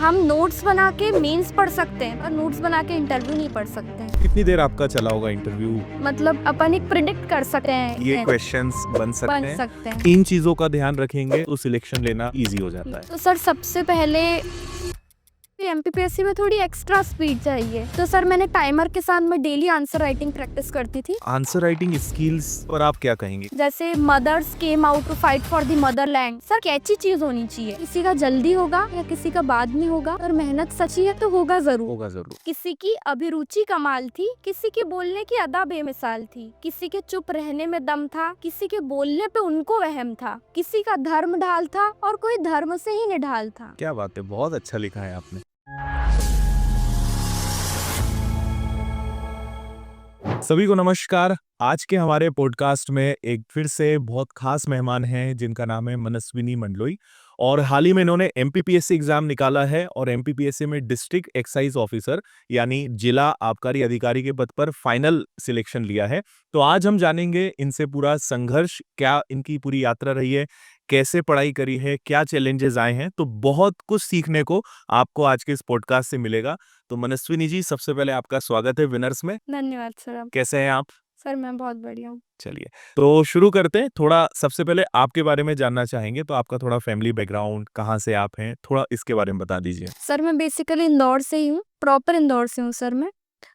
हम नोट्स बना के मेंस पढ़ सकते हैं और नोट्स बना के इंटरव्यू नहीं पढ़ सकते हैं। कितनी देर आपका चला होगा इंटरव्यू? मतलब अपन एक प्रिडिक्ट कर सकते हैं, ये क्वेश्चंस बन सकते सकते हैं। इन चीजों का ध्यान रखेंगे तो सिलेक्शन लेना इजी हो जाता है। तो सर सबसे पहले एमपीपीएससी में थोड़ी एक्स्ट्रा स्पीड चाहिए, तो सर मैंने टाइमर के साथ मैं डेली आंसर राइटिंग प्रैक्टिस करती थी। आंसर राइटिंग स्किल्स पर आप क्या कहेंगे? जैसे mothers came out to fight for the motherland, sir catchy चीज होनी चाहिए। किसी का जल्दी होगा या किसी का बाद में होगा, और मेहनत सच्ची है तो होगा जरूर। किसी की अभिरुचि कमाल थी, किसी की बोलने की अदा बेमिसाल थी, किसी के चुप रहने में दम था, किसी के बोलने पे उनको वहम था, किसी का धर्म ढाल था और कोई धर्म से ही निढाल था। क्या बात है, बहुत अच्छा लिखा है आपने। सभी को नमस्कार। आज के हमारे पॉडकास्ट में एक फिर से बहुत खास मेहमान हैं जिनका नाम है मनस्विनी मंडलोई, और हाल ही में इन्होंने एमपीपीएससी एग्जाम निकाला है और एमपीपीएससी में डिस्ट्रिक्ट एक्साइज ऑफिसर यानी जिला आबकारी अधिकारी के पद पर फाइनल सिलेक्शन लिया है। तो आज हम जानेंगे इनसे पूरा संघर्ष, क्या इनकी पूरी यात्रा रही है, कैसे पढ़ाई करी है, क्या चैलेंजेस आए हैं। तो बहुत कुछ सीखने को आपको आज के इस पॉडकास्ट से मिलेगा। तो मनस्विनी जी, सबसे पहले आपका स्वागत है विनर्स में। धन्यवाद सर। कैसे हैं आप? सर मैं बहुत बढ़िया हूँ। चलिए तो शुरू करते हैं। थोड़ा सबसे पहले आपके बारे में जानना चाहेंगे, तो आपका थोड़ा फैमिली बैकग्राउंड, कहाँ से आप हैं, थोड़ा इसके बारे में बता दीजिए। सर मैं बेसिकली इंदौर से ही हूँ, प्रॉपर इंदौर से हूँ सर मैं।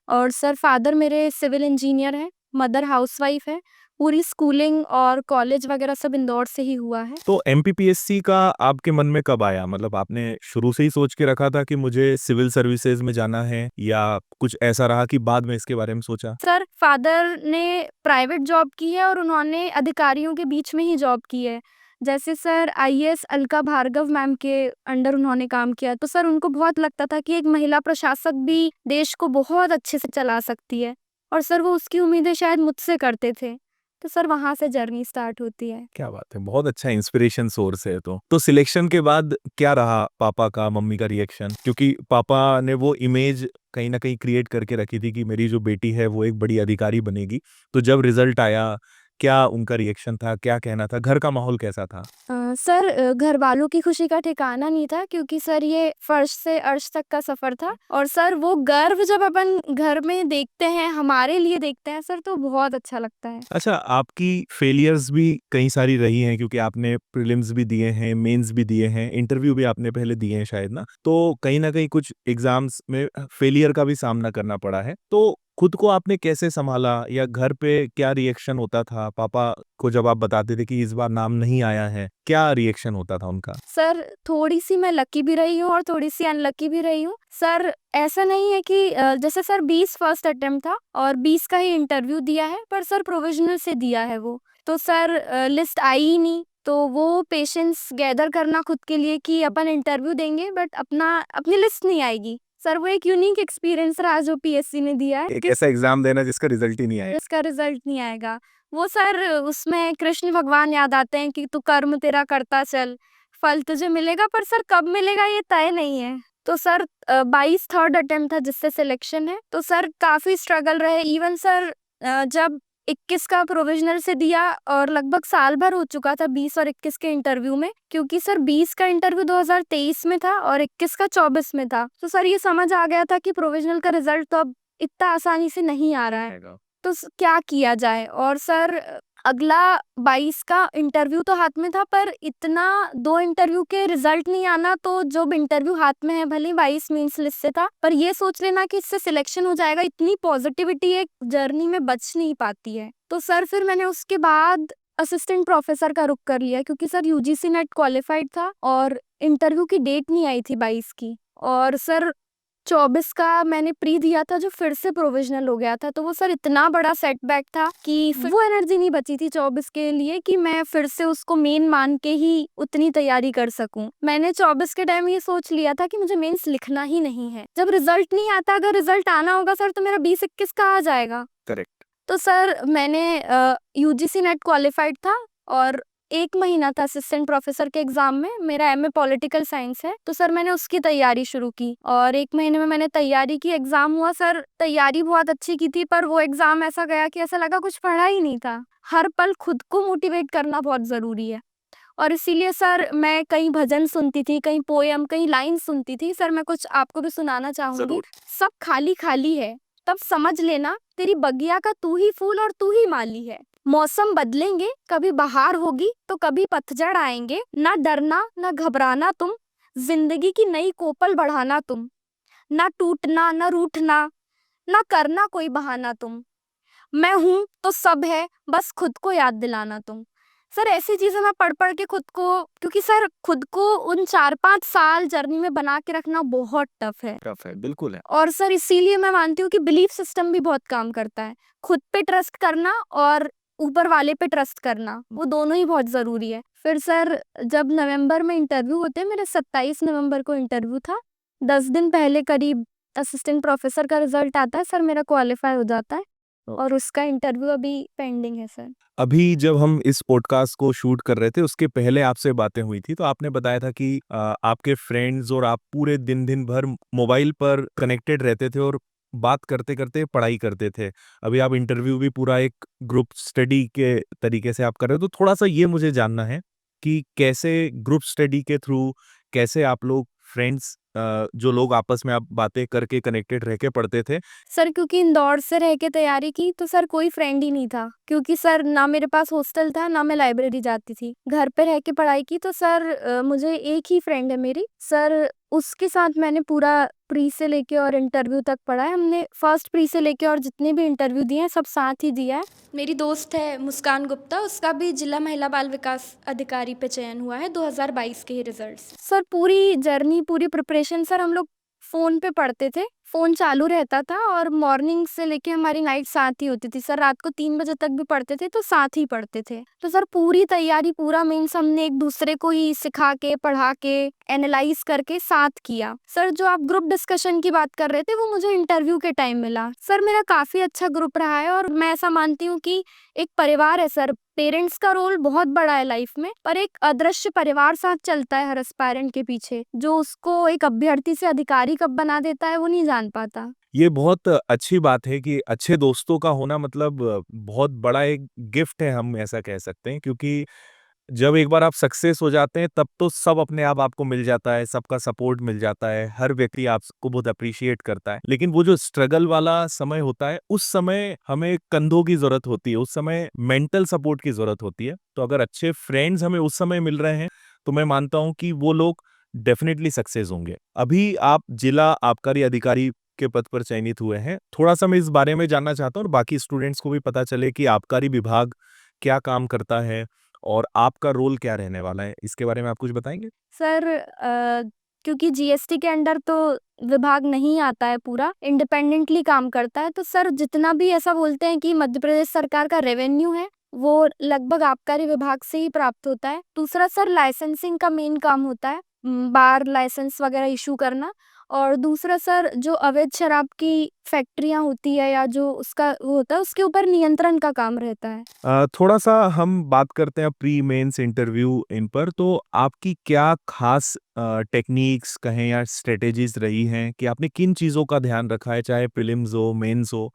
और सर फादर मेरे सिविल इंजीनियर हैं, मदर हाउसवाइफ है। पूरी स्कूलिंग और कॉलेज वगैरह सब इंदौर से ही हुआ है। तो एमपीपीएससी का आपके मन में कब आया? मतलब आपने शुरू से ही सोच के रखा था कि मुझे सिविल सर्विसेज में जाना है, या कुछ ऐसा रहा कि बाद में इसके बारे में सोचा? सर फादर ने प्राइवेट जॉब की है और उन्होंने अधिकारियों के बीच में ही जॉब की है। जैसे sir IAS Alka Bhargava ma'am के अंडर उन्होंने काम किया, तो सर उनको बहुत लगता था कि एक महिला प्रशासक भी देश को बहुत अच्छे से चला सकती है, और सर वो उसकी उम्मीदें शायद मुझसे करते थे। तो सर वहां से जर्नी स्टार्ट होती है। क्या बात है, बहुत अच्छा इंस्पिरेशन सोर्स है। तो सिलेक्शन के बाद क्या रहा पापा का, मम्मी का रिएक्शन? क्योंकि पापा ने वो इमेज कहीं ना कहीं क्रिएट करके रखी थी कि मेरी जो बेटी है वो एक बड़ी अधिकारी बनेगी। तो जब रिजल्ट आया, क्या उनका रिएक्शन था, क्या कहना था, घर का माहौल कैसा था? सर घर वालों की खुशी का ठिकाना नहीं था, क्योंकि सर ये फर्श से अर्श तक का सफर था। और सर वो गर्व जब अपन घर में देखते हैं, हमारे लिए देखते हैं सर, तो बहुत अच्छा लगता है। अच्छा, आपकी फेलियर्स भी कई सारी रही हैं, क्योंकि आपने प्रीलिम्स भी दिए हैं, मेंस भी दिए हैं, इंटरव्यू भी आपने पहले दिए हैं शायद ना। तो कहीं ना कहीं कुछ एग्जाम्स में फेलियर का भी सामना करना पड़ा है। तो खुद को आपने कैसे संभाला, या घर पे क्या रिएक्शन होता था पापा को जब आप बताते थे कि इस बार नाम नहीं आया है? क्या रिएक्शन होता था उनका? सर थोड़ी सी मैं लकी भी रही हूँ और थोड़ी सी अनलकी भी रही हूँ। सर ऐसा नहीं है कि जैसे सर 20 फर्स्ट अटेम्प्ट था और 20 का ही इंटरव्यू दिया है, पर सर प्रोविजनल से दिया है वो। तो सर लिस्ट आई ही नहीं, तो वो पेशेंस गैदर करना खुद के लिए कि अपन इंटरव्यू देंगे बट अपनी लिस्ट नहीं आएगी। सर वो एक यूनिक एक्सपीरियंस रहा जो पीएससी ने दिया है, एक ऐसा एग्जाम देना जिसका रिजल्ट ही नहीं आया। जिसका रिजल्ट नहीं आएगा। वो सर उसमें कृष्ण भगवान याद आते हैं कि तू कर्म तेरा करता चल, फल तुझे मिलेगा, पर सर कब मिलेगा ये तय नहीं है। तो सर 22 थर्ड अटेम्प्ट था जिससे सिलेक्शन है। तो सर काफी स्ट्रगल रहे। इवन सर जब 21 का प्रोविजनल से दिया और लगभग साल भर हो चुका था 20 और 21 के इंटरव्यू में, क्योंकि सर 20 का इंटरव्यू 2023 में था और 21 का 24 में था। तो सर ये समझ आ गया था कि प्रोविजनल का रिजल्ट तो अब इतना आसानी से नहीं आ रहा है, तो क्या किया जाए। और सर अगला 22 का इंटरव्यू तो हाथ में था, पर इतना 2 इंटरव्यू के रिजल्ट नहीं आना, तो जो इंटरव्यू हाथ में है भले 22 मींस लिस्ट से था, पर ये सोच लेना कि इससे सिलेक्शन हो जाएगा, इतनी पॉजिटिविटी एक जर्नी में बच नहीं पाती है। तो सर फिर मैंने उसके बाद असिस्टेंट प्रोफेसर का रुख कर लिया, क्योंकि सर यूजीसी नेट क्वालिफाइड था और इंटरव्यू की डेट नहीं आई थी 22 की। और सर 24 का मैंने प्री दिया था जो फिर से प्रोविजनल हो गया था। तो वो सर इतना बड़ा सेटबैक था कि फिर वो एनर्जी नहीं बची थी 24 के लिए कि मैं फिर से उसको मेन मान के ही उतनी तैयारी कर सकूं। मैंने 24 के टाइम ये सोच लिया था कि मुझे मेंस लिखना ही नहीं है। जब रिजल्ट नहीं आता, अगर रिजल्ट आना होगा सर तो मेरा 20-21 का आ जाएगा। करेक्ट। तो सर मैंने यूजीसी नेट क्वालिफाइड था और 1 महीना था असिस्टेंट प्रोफेसर के एग्जाम में। मेरा एमए पॉलिटिकल साइंस है, तो सर मैंने उसकी तैयारी शुरू की और 1 महीने में मैंने तैयारी की। एग्जाम हुआ सर, तैयारी बहुत अच्छी की थी, पर वो एग्जाम ऐसा गया कि ऐसा लगा कुछ पढ़ा ही नहीं था। हर पल खुद को मोटिवेट करना बहुत जरूरी है। और इसीलिए सर मैं कहीं भजन सुनती थी, कहीं पोयम, कहीं लाइन सुनती थी। सर मैं कुछ आपको भी सुनाना चाहूँगी। ज़रूर। सब खाली-खाली है, तब समझ लेना तेरी बगिया का तू ही फूल और तू ही माली है। मौसम बदलेंगे, कभी बहार होगी तो कभी पतझड़ आएँगे। ना डरना, ना घबराना तुम, ज़िंदगी की नई कोपल बढ़ाना तुम। ना टूटना, ना रूठना, ना करना कोई बहाना तुम। मैं हूँ तो सब है, बस खुद को याद दिलाना तुम। सर ऐसी चीज़ें मैं पढ़-पढ़ के खुद को, क्योंकि सर खुद को उन 4-5 साल जर्नी में बना के रखना बहुत टफ है। टफ है, बिल्कुल है। और सर इसीलिए मैं मानती हूँ कि बिलीफ सिस्टम भी बहुत काम करता है। खुद पे ट्रस्ट करना और ऊपर वाले पे ट्रस्ट करना, वो दोनों ही बहुत ज़रूरी है। फिर सर जब नवंबर में इंटरव्यू होते हैं, मेरा 27 नवंबर को इंटरव्यू था। 10 दिन पहले करीब असिस्टेंट प्रोफेसर का रिजल्ट आता है, सर मेरा क्वालीफाई हो जाता है और उसका इंटरव्यू अभी पेंडिंग है सर। अभी जब हम इस पॉडकास्ट को शूट कर रहे थे, उसके पहले आपसे बातें हुई थी, तो आपने बताया था कि आपके फ्रेंड्स और आप पूरे दिन भर मोबाइल पर कनेक्टेड रहते थे और बात करते-करते पढ़ाई करते थे। अभी आप इंटरव्यू भी पूरा एक ग्रुप स्टडी के तरीके से आप कर रहे हो, तो थोड़ा-सा ये मुझे जानना है कि कैसे ग्रुप स्टडी के थ्रू कैसे आप लोग फ्रेंड्स जो लोग आपस में आप बातें करके कनेक्टेड रह के पढ़ते थे? सर क्योंकि इंदौर से रह के तैयारी की तो सर कोई फ्रेंड ही नहीं था, क्योंकि सर ना मेरे पास हॉस्टल था, ना मैं लाइब्रेरी जाती थी। घर पे रह के पढ़ाई की तो सर मुझे एक ही फ्रेंड है मेरी। सर उसके साथ मैंने पूरा प्री से लेके और इंटरव्यू तक पढ़ा है। हमने फर्स्ट प्री से लेके और जितने भी इंटरव्यू दिए हैं सब साथ ही दिया है। मेरी दोस्त है मुस्कान गुप्ता, उसका भी जिला महिला बाल विकास अधिकारी पे चयन हुआ है 2022 के ही रिजल्ट्स। सर पूरी जर्नी, पूरी प्रिपरेशन सर हम लोग फ़ोन पे पढ़ते थे। फ़ोन चालू रहता था और मॉर्निंग से लेके हमारी नाइट साथ ही होती थी। सर रात को 3 बजे तक भी पढ़ते थे तो साथ ही पढ़ते थे। तो सर पूरी तैयारी, पूरा मेंस हमने एक-दूसरे को ही सिखा के, पढ़ा के, एनालाइज़ करके साथ किया। सर जो आप ग्रुप डिस्कशन की बात कर रहे थे, वो मुझे इंटरव्यू के टाइम मिला। सर मेरा काफ़ी अच्छा ग्रुप रहा है और मैं ऐसा मानती हूँ कि एक परिवार है सर। पेरेंट्स का रोल बहुत बड़ा है लाइफ में, पर एक अदृश्य परिवार साथ चलता है हर एस्पायरेंट के पीछे, जो उसको एक अभ्यर्थी से अधिकारी कब बना देता है वो नहीं जान पाता। ये बहुत अच्छी बात है कि अच्छे दोस्तों का होना मतलब बहुत बड़ा एक गिफ्ट है, हम ऐसा कह सकते हैं, क्योंकि जब एक बार आप सक्सेस हो जाते हैं तब तो सब अपने आप आपको मिल जाता है, सबका सपोर्ट मिल जाता है, हर व्यक्ति आपको बहुत अप्रिशिएट करता है। लेकिन वो जो स्ट्रगल वाला समय होता है, उस समय हमें कंधों की ज़रूरत होती है, उस समय मेंटल सपोर्ट की ज़रूरत होती है। तो अगर अच्छे फ्रेंड्स हमें उस समय मिल रहे हैं, तो मैं मानता हूँ कि वो लोग डेफ़िनिटली सक्सेस होंगे। अभी आप जिला आबकारी अधिकारी के पद पर चयनित हुए हैं। थोड़ा-सा मैं इस बारे में जानना चाहता हूँ और बाकी स्टूडेंट्स को भी पता चले कि आबकारी विभाग क्या काम करता है और आपका रोल क्या रहने वाला है? इसके बारे में आप कुछ बताएँगे? सर क्योंकि जीएसटी के अंडर तो विभाग नहीं आता है, पूरा इंडिपेंडेंटली काम करता है। तो सर जितना भी ऐसा बोलते हैं कि मध्य प्रदेश सरकार का रेवेन्यू है, वो लगभग आबकारी विभाग से ही प्राप्त होता है। दूसरा सर लाइसेंसिंग का मेन काम होता है, बार लाइसेंस वगैरह इशू करना। और दूसरा सर जो अवैध शराब की फैक्ट्रियाँ होती है या जो उसका वो होता है, उसके ऊपर नियंत्रण का काम रहता है। थोड़ा-सा हम बात करते हैं प्री मेंस इंटरव्यू इन पर, तो आपकी क्या खास टेक्निक्स कहें या स्ट्रैटेजीज़ रही हैं कि आपने किन चीज़ों का ध्यान रखा है, चाहे प्रीलिम्स हो, मेंस हो?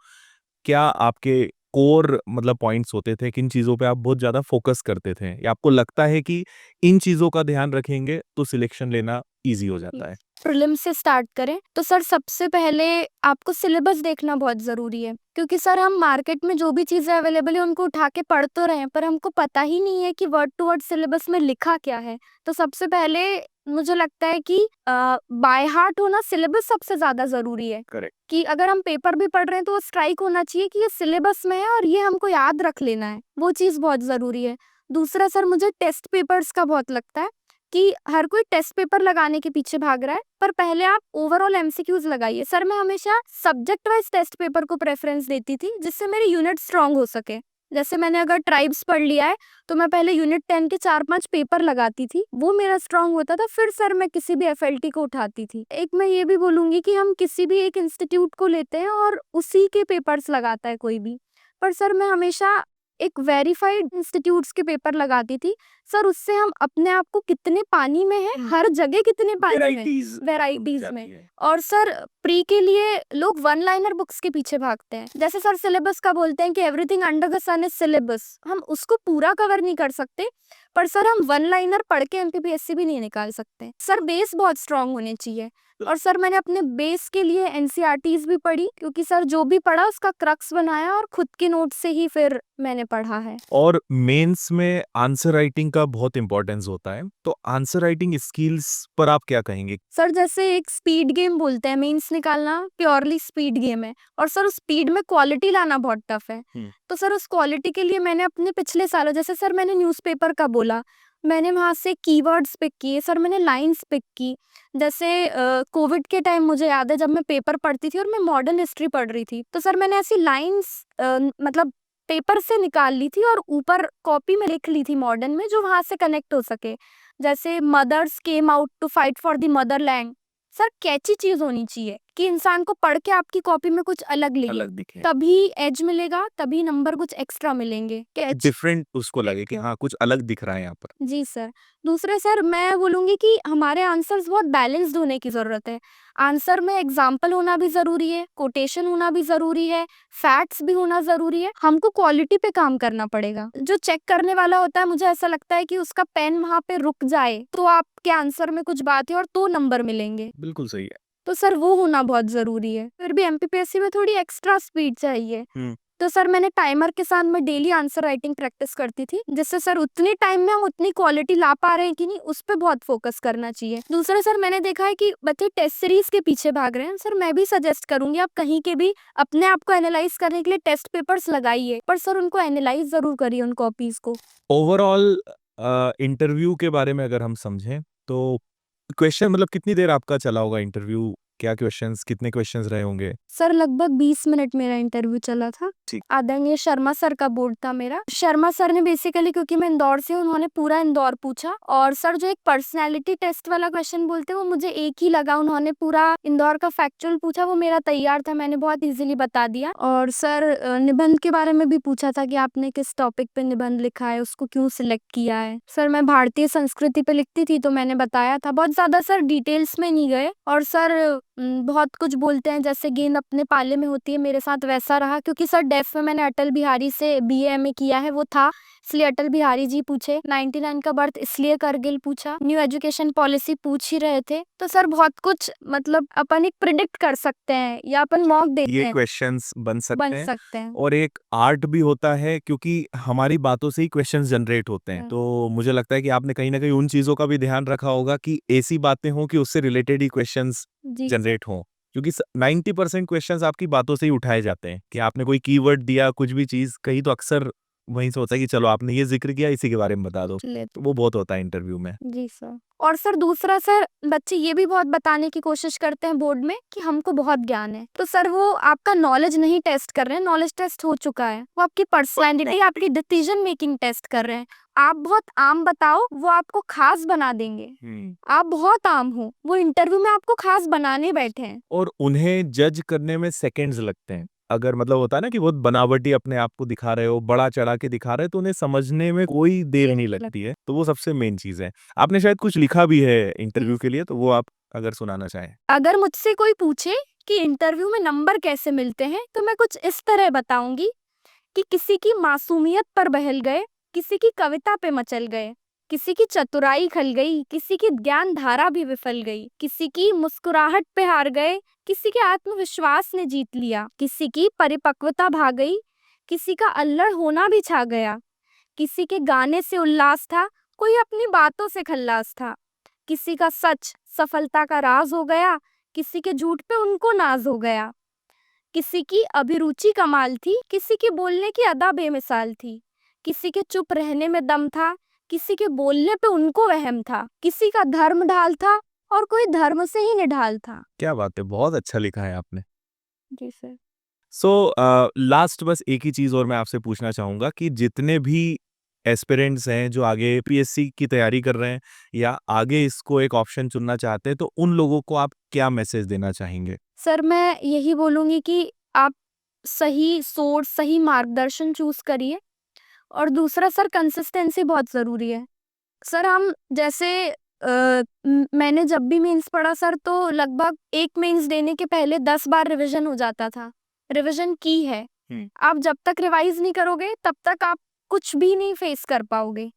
क्या आपके कोर मतलब पॉइंट्स होते थे, किन चीज़ों पे आप बहुत ज़्यादा फ़ोकस करते थे? या आपको लगता है कि इन चीज़ों का ध्यान रखेंगे तो सिलेक्शन लेना ईज़ी हो जाता है? प्रीलिम्स से स्टार्ट करें तो सर सबसे पहले आपको सिलेबस देखना बहुत ज़रूरी है, क्योंकि सर हम मार्केट में जो भी चीज़ें अवेलेबल है उनको उठा के पढ़ तो रहे हैं, पर हमको पता ही नहीं है कि वर्ड टू वर्ड सिलेबस में लिखा क्या है। तो सबसे पहले मुझे लगता है कि बाय हार्ट होना सिलेबस सबसे ज़्यादा ज़रूरी है, करेक्ट। कि अगर हम पेपर भी पढ़ रहे हैं तो वो स्ट्राइक होना चाहिए कि ये सिलेबस में है और ये हमको याद रख लेना है, वो चीज़ बहुत ज़रूरी है। दूसरा सर मुझे टेस्ट पेपर्स का बहुत लगता है कि हर कोई टेस्ट पेपर लगाने के पीछे भाग रहा है, पर पहले आप ओवरऑल एमसीक्यूज लगाइए। सर मैं हमेशा सब्जेक्ट वाइज टेस्ट पेपर को प्रेफरेंस देती थी, जिससे मेरी यूनिट स्ट्रांग हो सके। जैसे मैंने अगर ट्राइब्स पढ़ लिया है तो मैं पहले यूनिट 10 के 4-5 पेपर लगाती थी, वो मेरा स्ट्रांग होता था, फिर सर मैं किसी भी एफएलटी को उठाती थी। एक मैं ये भी बोलूंगी कि हम किसी भी एक इंस्टीट्यूट को लेते हैं और उसी के पेपर्स लगाता है कोई भी, पर सर मैं हमेशा एक वेरीफाइड इंस्टीट्यूट्स के पेपर लगाती थी। सर उससे हम अपने आप को कितने पानी में है, हर जगह कितने पानी में, वेराइटीज में। और सर प्री के लिए लोग वन लाइनर बुक्स के पीछे भागते हैं। जैसे सर सिलेबस का बोलते हैं कि everything under the sun is syllabus, हम उसको पूरा कवर नहीं कर सकते, पर सर हम वन लाइनर पढ़ के एमपीपीएससी भी नहीं निकाल सकते। सर बेस बहुत स्ट्रांग होने चाहिए। और सर मैंने अपने बेस के लिए एनसीईआरटीज भी पढ़ी, क्योंकि सर जो भी पढ़ा उसका क्रक्स बनाया और खुद के नोट से ही फिर मैंने पढ़ा है। और मेंस में आंसर राइटिंग का बहुत इंपॉर्टेंस होता है, तो आंसर राइटिंग स्किल्स पर आप क्या कहेंगे? सर जैसे एक स्पीड गेम बोलते हैं, मेंस निकालना प्योरली स्पीड गेम है, और सर उस स्पीड में क्वालिटी लाना बहुत टफ है। तो सर उस क्वालिटी के लिए मैंने अपने पिछले सालों, जैसे सर मैंने न्यूज़पेपर का बोला, मैंने वहां से कीवर्ड्स पिक किए, सर मैंने लाइंस पिक की। जैसे कोविड के टाइम मुझे याद है जब मैं पेपर पढ़ती थी और मैं मॉडर्न हिस्ट्री पढ़ रही थी, तो सर मैंने ऐसी लाइंस मतलब पेपर से निकाल ली थी और ऊपर कॉपी में लिख ली थी मॉडर्न में, जो वहां से कनेक्ट हो सके। जैसे mothers came out to fight for the motherland. Sir catchy चीज होनी चाहिए कि इंसान को पढ़ के आपकी कॉपी में कुछ अलग लिखे, अलग दिखे, तभी एज मिलेगा, तभी नंबर कुछ एक्स्ट्रा मिलेंगे। कैच डिफरेंट उसको लगे कि हाँ कुछ अलग दिख रहा है यहाँ पर। जी सर। दूसरे सर मैं बोलूंगी कि हमारे आंसर्स बहुत बैलेंस्ड होने की जरूरत है। आंसर में एग्जाम्पल होना भी जरूरी है, कोटेशन होना भी जरूरी है, फैक्ट्स भी होना जरूरी है। हमको क्वालिटी पे काम करना पड़ेगा। जो चेक करने वाला होता है, मुझे ऐसा लगता है कि उसका पेन वहां पे रुक जाए तो आपके आंसर में कुछ बात है और तो नंबर मिलेंगे। बिल्कुल सही है। तो सर वो होना बहुत जरूरी है। फिर भी एमपीपीएससी में थोड़ी एक्स्ट्रा स्पीड चाहिए। तो सर मैंने टाइमर के साथ में डेली आंसर राइटिंग प्रैक्टिस करती थी, जिससे सर उतनी टाइम में हम उतनी क्वालिटी ला पा रहे हैं कि नहीं, उस पर बहुत फोकस करना चाहिए। दूसरा सर मैंने देखा है कि बच्चे टेस्ट सीरीज के पीछे भाग रहे हैं। सर मैं भी सजेस्ट करूंगी आप कहीं के भी अपने आप को एनालाइज करने के लिए टेस्ट पेपर्स लगाइए, पर सर उनको एनालाइज जरूर करिए उन कॉपीज को। ओवरऑल इंटरव्यू के बारे में अगर हम समझें तो क्वेश्चन मतलब कितनी देर आपका चला होगा इंटरव्यू? क्या क्वेश्चंस, कितने क्वेश्चंस रहे होंगे? सर लगभग 20 मिनट मेरा इंटरव्यू चला था। ठीक। आदरणीय शर्मा सर का बोर्ड था मेरा। शर्मा सर ने बेसिकली, क्योंकि मैं इंदौर से हूँ, उन्होंने पूरा इंदौर पूछा। और सर जो एक पर्सनैलिटी टेस्ट वाला क्वेश्चन बोलते हैं वो मुझे एक ही लगा। उन्होंने पूरा इंदौर का फैक्चुअल पूछा, वो मेरा तैयार था, मैंने बहुत इजीली बता दिया। और सर निबंध के बारे में भी पूछा था कि आपने किस टॉपिक पे निबंध लिखा है, उसको क्यों सिलेक्ट किया है। सर मैं भारतीय संस्कृति पे लिखती थी तो मैंने बताया था, बहुत ज्यादा सर डिटेल्स में नहीं गए। और सर बहुत कुछ बोलते हैं जैसे गेंद अपने पाले में होती है, मेरे साथ वैसा रहा। क्योंकि सर डेफ में मैंने अटल बिहारी से बीए किया है, वो था, इसलिए अटल बिहारी जी पूछे। 99 का बर्थ इसलिए करगिल पूछा। न्यू एजुकेशन पॉलिसी पूछ ही रहे थे। तो सर बहुत कुछ मतलब अपन एक प्रिडिक्ट कर सकते हैं या अपन मॉक देते ये हैं, क्वेश्चंस बन सकते हैं। सकते हैं। और एक आर्ट भी होता है क्योंकि हमारी बातों से ही क्वेश्चंस जनरेट होते हैं। तो मुझे लगता है कि आपने कहीं ना कहीं उन चीजों का भी ध्यान रखा होगा कि ऐसी बातें हों कि उससे रिलेटेड ही क्वेश्चंस जी जनरेट हों, क्योंकि 90% क्वेश्चंस आपकी बातों से ही उठाए जाते हैं कि आपने कोई कीवर्ड दिया, कुछ भी चीज कही, तो अक्सर वहीं से होता है कि चलो आपने ये जिक्र किया, इसी के बारे में बता दो। तो वो बहुत होता है इंटरव्यू में। जी सर। और सर दूसरा सर बच्चे ये भी बहुत बताने की कोशिश करते हैं बोर्ड में कि हमको बहुत ज्ञान है। तो सर वो आपका नॉलेज नहीं टेस्ट कर रहे हैं, नॉलेज टेस्ट हो चुका है। वो आपकी पर्सनैलिटी, आपकी डिसीजन मेकिंग टेस्ट कर रहे हैं। आप बहुत आम बताओ, वो आपको खास बना देंगे। आप बहुत आम हो, वो इंटरव्यू में आपको खास बनाने बैठे हैं। और उन्हें जज करने में सेकंड्स लगते हैं। अगर मतलब होता है ना कि बहुत बनावटी अपने आप को दिखा रहे हो, बड़ा चढ़ा के दिखा रहे हो, तो उन्हें समझने में कोई देर नहीं लगती है। तो वो सबसे मेन चीज है। आपने शायद कुछ लिखा भी है इंटरव्यू के लिए, तो वो आप अगर सुनाना चाहें। अगर मुझसे कोई पूछे कि इंटरव्यू में नंबर कैसे मिलते हैं, तो मैं कुछ इस तरह बताऊंगी कि किसी की मासूमियत पर बहल गए, किसी की कविता पे मचल गए, किसी की चतुराई खल गई, किसी की ज्ञान धारा भी विफल गई, किसी की मुस्कुराहट पे हार गए, किसी के आत्मविश्वास ने जीत लिया, किसी की परिपक्वता भाग गई, किसी का अल्लड़ होना भी छा गया, किसी के गाने से उल्लास था, कोई अपनी बातों से खल्लास था, किसी का सच सफलता का राज हो गया, किसी के झूठ पे उनको नाज हो गया, किसी की अभिरुचि कमाल थी, किसी की बोलने की अदा बेमिसाल थी, किसी के चुप रहने में दम था, किसी के बोलने पे उनको वहम था, किसी का धर्म ढाल था और कोई धर्म से ही निढाल था। क्या बात है, बहुत अच्छा लिखा है आपने। जी सर। सो लास्ट बस एक ही चीज और मैं आपसे पूछना चाहूंगा कि जितने भी एस्पिरेंट्स हैं जो आगे पीएससी की तैयारी कर रहे हैं या आगे इसको एक ऑप्शन चुनना चाहते हैं, तो उन लोगों को आप क्या मैसेज देना चाहेंगे? सर मैं यही बोलूंगी कि आप सही सोर्स, सही मार्गदर्शन चूज करिए। और दूसरा सर कंसिस्टेंसी बहुत जरूरी है। सर हम जैसे मैंने जब भी मेंस पढ़ा सर, तो लगभग एक मेंस देने के पहले 10 बार रिवीजन हो जाता था। रिवीजन की है, आप जब तक रिवाइज नहीं करोगे तब तक आप कुछ भी नहीं फेस कर पाओगे।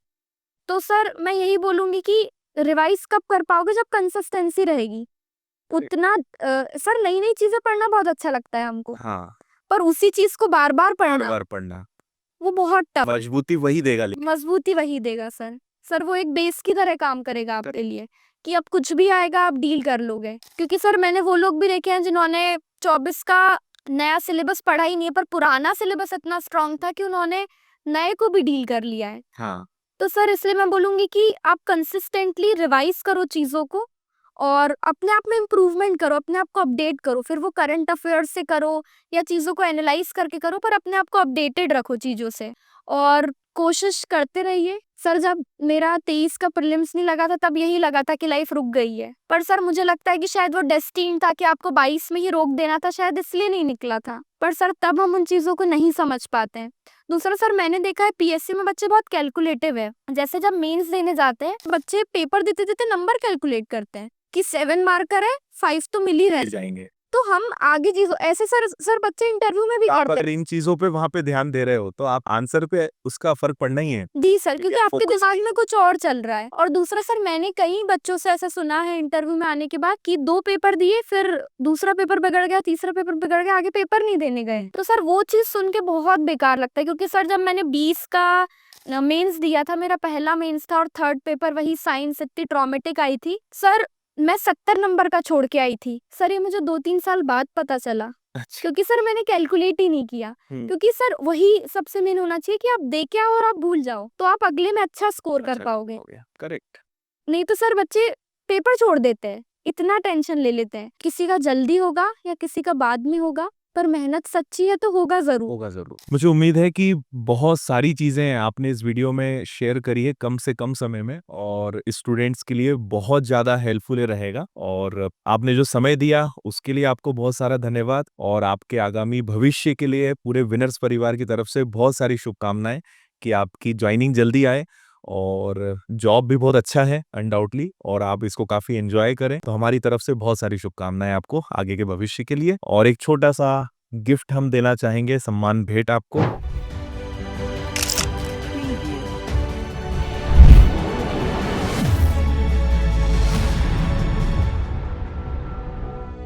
तो सर मैं यही बोलूँगी कि रिवाइज़ कब कर पाओगे जब कंसिस्टेंसी रहेगी। उतना सर नई-नई चीज़ें पढ़ना बहुत अच्छा लगता है हमको, हाँ, पर उसी चीज़ को बार-बार पढ़ना बार-बार पढ़ना, वो बहुत टफ मजबूती वही देगा लेकिन। मज़बूती वही देगा सर। सर वो एक बेस की तरह काम करेगा आपके लिए कि अब कुछ भी आएगा आप डील कर लोगे। क्योंकि सर मैंने वो लोग भी देखे हैं जिन्होंने 24 का नया सिलेबस पढ़ा ही नहीं है, पर पुराना सिलेबस इतना स्ट्रॉन्ग था कि उन्होंने नए को भी डील कर लिया है। हाँ, तो सर इसलिए मैं बोलूँगी कि आप कंसिस्टेंटली रिवाइज़ करो चीज़ों को और अपने आप में इम्प्रूवमेंट करो, अपने आप को अपडेट करो। फिर वो करंट अफेयर्स से करो या चीज़ों को एनालाइज़ करके करो, पर अपने आप को अपडेटेड रखो चीज़ों से और कोशिश करते रहिए। सर जब मेरा 23 का प्रीलिम्स नहीं लगा था तब यही लगा था कि लाइफ रुक गई है। पर सर मुझे लगता है कि शायद वो डेस्टिन था कि आपको 22 में ही रोक देना था, शायद इसलिए नहीं निकला था। पर सर तब हम उन चीज़ों को नहीं समझ पाते हैं। दूसरा सर मैंने देखा है पीएससी में बच्चे बहुत कैलकुलेटिव है। जैसे जब मेंस देने जाते हैं, बच्चे पेपर देते-देते नंबर कैलकुलेट करते हैं कि 7 मार्कर है, 5 तो मिल ही रहे। मिल जाएँगे। तो हम आगे चीज़ों ऐसे सर बच्चे इंटरव्यू में भी आप करते अगर इन चीज़ों पे वहाँ पे ध्यान दे रहे हो, तो आप आंसर पे उसका फ़र्क पड़ना ही है। जी सर, ठीक क्योंकि है, आपके फोकस दिमाग में कुछ और चल रहा है। और दूसरा सर मैंने कई बच्चों से ऐसा सुना है इंटरव्यू में आने के बाद कि 2 पेपर दिए, फिर दूसरा पेपर बिगड़ गया, तीसरा पेपर बिगड़ गया, आगे पेपर नहीं देने गए। तो सर वो चीज़ सुन के बहुत बेकार लगता है क्योंकि सर जब मैंने 20 का मेंस दिया था, मेरा पहला मेंस था और थर्ड पेपर वही साइंस इतनी ट्रॉमेटिक आई थी। सर मैं 70 नंबर का छोड़ के आई थी। सर ये मुझे 2-3 साल बाद पता चला। अच्छा। क्योंकि सर मैंने कैलकुलेट ही नहीं किया। हुँ। क्योंकि सर वही सबसे मेन होना चाहिए कि आप दे के आओ और आप भूल जाओ, तो आप अगले में अच्छा स्कोर कर अच्छा, पाओगे। हो गया, करेक्ट। नहीं तो सर बच्चे पेपर छोड़ देते हैं, इतना टेंशन ले लेते हैं। किसी का जल्दी होगा या किसी का बाद में होगा, पर मेहनत सच्ची है तो होगा ज़रूर। होगा ज़रूर। मुझे उम्मीद है कि बहुत सारी चीज़ें आपने इस वीडियो में शेयर करी है कम से कम समय में और स्टूडेंट्स के लिए बहुत ज़्यादा हेल्पफुल रहेगा और आपने जो समय दिया उसके लिए आपको बहुत सारा धन्यवाद और आपके आगामी भविष्य के लिए पूरे विनर्स परिवार की तरफ से बहुत सारी शुभकामनाएँ कि आपकी जॉइनिंग जल्दी आए और जॉब भी बहुत अच्छा है अनडाउटली और आप इसको काफ़ी एन्जॉय करें। तो हमारी तरफ से बहुत सारी शुभकामनाएँ आपको आगे के भविष्य के लिए और एक छोटा-सा गिफ्ट हम देना चाहेंगे, सम्मान भेंट आपको।